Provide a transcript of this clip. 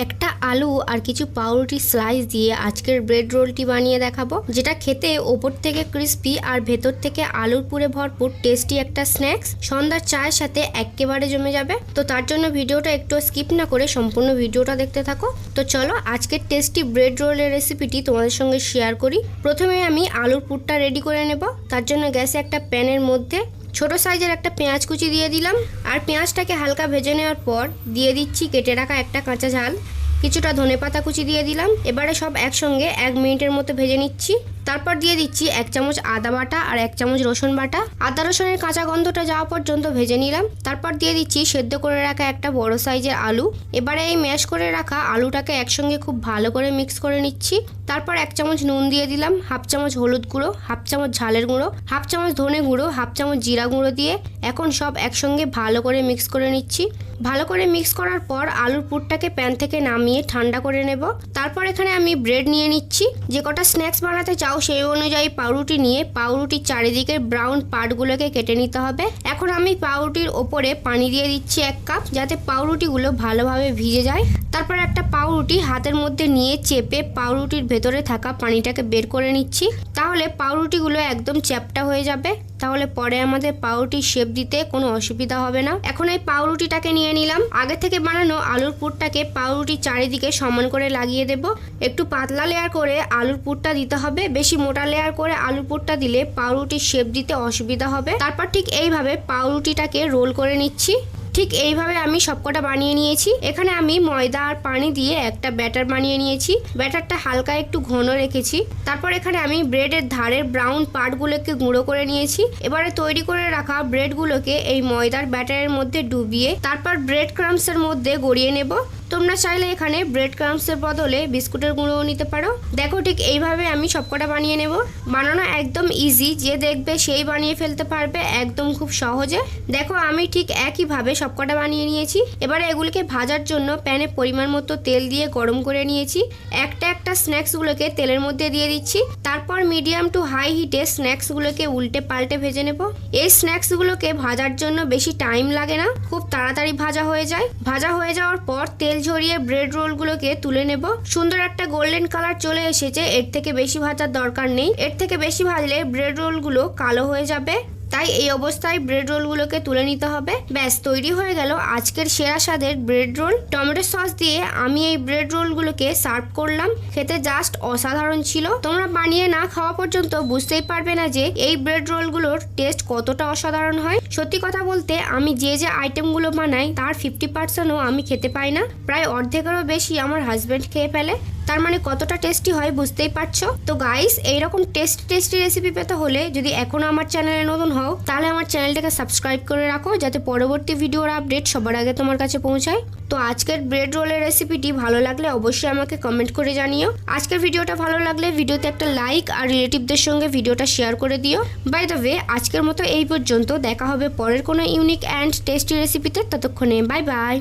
একটা আলু আর কিছু পাউরুটি স্লাইস দিয়ে আজকের ব্রেড রোলটি বানিয়ে দেখাবো, যেটা খেতে ওপর থেকে ক্রিস্পি আর ভেতর থেকে আলুর পুরে ভরপুর টেস্টি একটা স্ন্যাক্স। সন্ধ্যার চায়ের সাথে একেবারে জমে যাবে। তো তার জন্য ভিডিওটা একটু স্কিপ না করে সম্পূর্ণ ভিডিওটা দেখতে থাকো। তো চলো আজকের টেস্টি ব্রেড রোলের রেসিপিটি তোমাদের সঙ্গে শেয়ার করি। প্রথমে আমি আলুর পুরটা রেডি করে নেব। তার জন্য গ্যাসে একটা প্যানের মধ্যে ছোট সাইজের একটা পেঁয়াজ কুচি দিয়ে দিলাম, আর পেঁয়াজটাকে হালকা ভেজে নেওয়ার পর দিয়ে দিচ্ছি কেটে রাখা একটা কাঁচা ঝাল, কিছুটা ধনেপাতা কুচি দিয়ে দিলাম। এবারে সব একসঙ্গে 1 মিনিটের মতো ভেজে নিচ্ছি। তারপর দিয়ে দিচ্ছি 1 চামচ আদা বাটা আর 1 চামচ রসুন বাটা। আদা রসুনের কাঁচা গন্ধটা যাওয়া পর্যন্ত ভেজে নিলাম। তারপর দিয়ে দিচ্ছি সেদ্ধ করে রাখা একটা বড় সাইজের আলু। এবারে এই ম্যাশ করে রাখা আলুটাকে একসঙ্গে খুব ভালো করে মিক্স করে নিচ্ছি। তারপর 1 চামচ নুন দিয়ে দিলাম, 1/2 চামচ হলুদ গুঁড়ো, 1/2 চামচ ঝালের গুঁড়ো, 1/2 চামচ ধনে গুঁড়ো, 1/2 চামচ জিরা গুঁড়ো দিয়ে এখন সব একসঙ্গে ভালো করে মিক্স করে নিচ্ছি। ভালো করে মিক্স করার পর আলুর পুরটাকে প্যান থেকে নামিয়ে ঠান্ডা করে নেব। তারপর এখানে আমি ব্রেড নিয়ে নিচ্ছি। যে কটা স্ন্যাক্স বানাতে চাও সেই অনুযায়ী পাউরুটি নিয়ে পাউরুটির চারিদিকের ব্রাউন পার্টগুলোকে কেটে নিতে হবে। এখন আমি পাউরুটির ওপরে পানি দিয়ে দিচ্ছি 1 কাপ, যাতে পাউরুটিগুলো ভালোভাবে ভিজে যায়। তারপর একটা পাউরুটি হাতের মধ্যে নিয়ে চেপে পাউরুটির ভেতরে থাকা পানিটাকে বের করে নিচ্ছি। তাহলে পাউরুটিগুলো একদম চ্যাপ্টা হয়ে যাবে। তাহলে পরে আমাদের পাউরুটির শেপ দিতে কোনো অসুবিধা হবে না। এখন এই পাউরুটিটাকে নিয়ে নিলাম। আগে থেকে বানানো আলুর পুরটাকে পাউরুটির চারিদিকে সমান করে লাগিয়ে দেব। একটু পাতলা লেয়ার করে আলুর পুরটা দিতে হবে। বেশি মোটা লেয়ার করে আলুর পুরটা দিলে পাউরুটির শেপ দিতে অসুবিধা হবে। তারপর ঠিক এইভাবে পাউরুটিটাকে রোল করে নিচ্ছি। ঠিক এইভাবে আমি সবকটা বানিয়ে নিয়েছি। এখানে আমি ময়দা আর পানি দিয়ে একটা ব্যাটার বানিয়ে নিয়েছি। ব্যাটারটা হালকা একটু ঘন রেখেছি। তারপর এখানে আমি ব্রেডের ধারের ব্রাউন পার্টগুলোকে গুঁড়ো করে নিয়েছি। এবারে তৈরি করে রাখা ব্রেডগুলোকে এই ময়দার ব্যাটারের মধ্যে ডুবিয়ে তারপর ব্রেড ক্রাম্বসের মধ্যে গড়িয়ে নেব। তোমরা চাইলে এখানে ব্রেড ক্রাম্বসের বদলে বিস্কুটের গুঁড়োও নিতে পারো। দেখো ঠিক এইভাবে আমি সবকটা বানিয়ে নেব। বানানো একদম ইজি, যে দেখবে সেই বানিয়ে ফেলতে পারবে একদম খুব সহজে। দেখো আমি ঠিক একইভাবে সবকটা বানিয়ে নিয়েছি। এবারে এগুলোকে ভাজার জন্য প্যানে পরিমাণ মতো তেল দিয়ে গরম করে নিয়েছি। একটা স্ন্যাক্সগুলোকে তেলের মধ্যে দিয়ে দিচ্ছি। তারপর মিডিয়াম টু হাই হিটে স্ন্যাক্সগুলোকে উল্টে পাল্টে ভেজে নেব। এই স্ন্যাক্সগুলোকে ভাজার জন্য বেশি টাইম লাগে না, খুব তাড়াতাড়ি ভাজা হয়ে যায়। ভাজা হয়ে যাওয়ার পর তেল ঝরিয়ে ব্রেড রোলগুলোকে তুলে নেব। সুন্দর একটা গোল্ডেন কালার চলে এসেছে। এর থেকে বেশি ভাজার দরকার নেই। এর থেকে বেশি ভাজলে ব্রেড রোলগুলো কালো হয়ে যাবে। তাই এই অবস্থায় ব্রেড রোলগুলোকে তুলে নিতে হবে। ব্যাস তৈরি হয়ে গেল আজকের সেরা স্বাদের ব্রেড রোল। টমেটো সস দিয়ে আমি এই ব্রেড রোলগুলোকে সার্ভ করলাম। খেতে জাস্ট অসাধারণ ছিল। তোমরা বানিয়ে না খাওয়া পর্যন্ত বুঝতেই পারবে না যে এই ব্রেড রোলগুলোর টেস্ট কতটা অসাধারণ হয়। সত্যি কথা বলতে আমি যে আইটেমগুলো বানাই তার 50%ও আমি খেতে পাই না। প্রায় অর্ধেকেরও বেশি আমার হাজব্যান্ড খেয়ে ফেলে। তার মানে কতটা টেস্টি হয় বুঝতেই পারছো। তো গাইস, এইরকম টেস্টি রেসিপি পেতে হলে যদি এখনো আমার চ্যানেলে নতুন হও তাহলে আমার চ্যানেলটাকে সাবস্ক্রাইব করে রাখো, যাতে পরবর্তী ভিডিওর আপডেট সবার আগে তোমার কাছে পৌঁছায়। তো আজকের ব্রেড রোলের রেসিপিটি ভালো লাগলে অবশ্যই আমাকে কমেন্ট করে জানিও। আজকের ভিডিওটা ভালো লাগলে ভিডিওতে একটা লাইক আর রিলেটিভদের সঙ্গে ভিডিওটা শেয়ার করে দিও। বাই দ্য ওয়ে, আজকের মতো এই পর্যন্ত। দেখা হবে পরের কোনো ইউনিক অ্যান্ড টেস্টি রেসিপিতে। ততক্ষণে বাই বাই।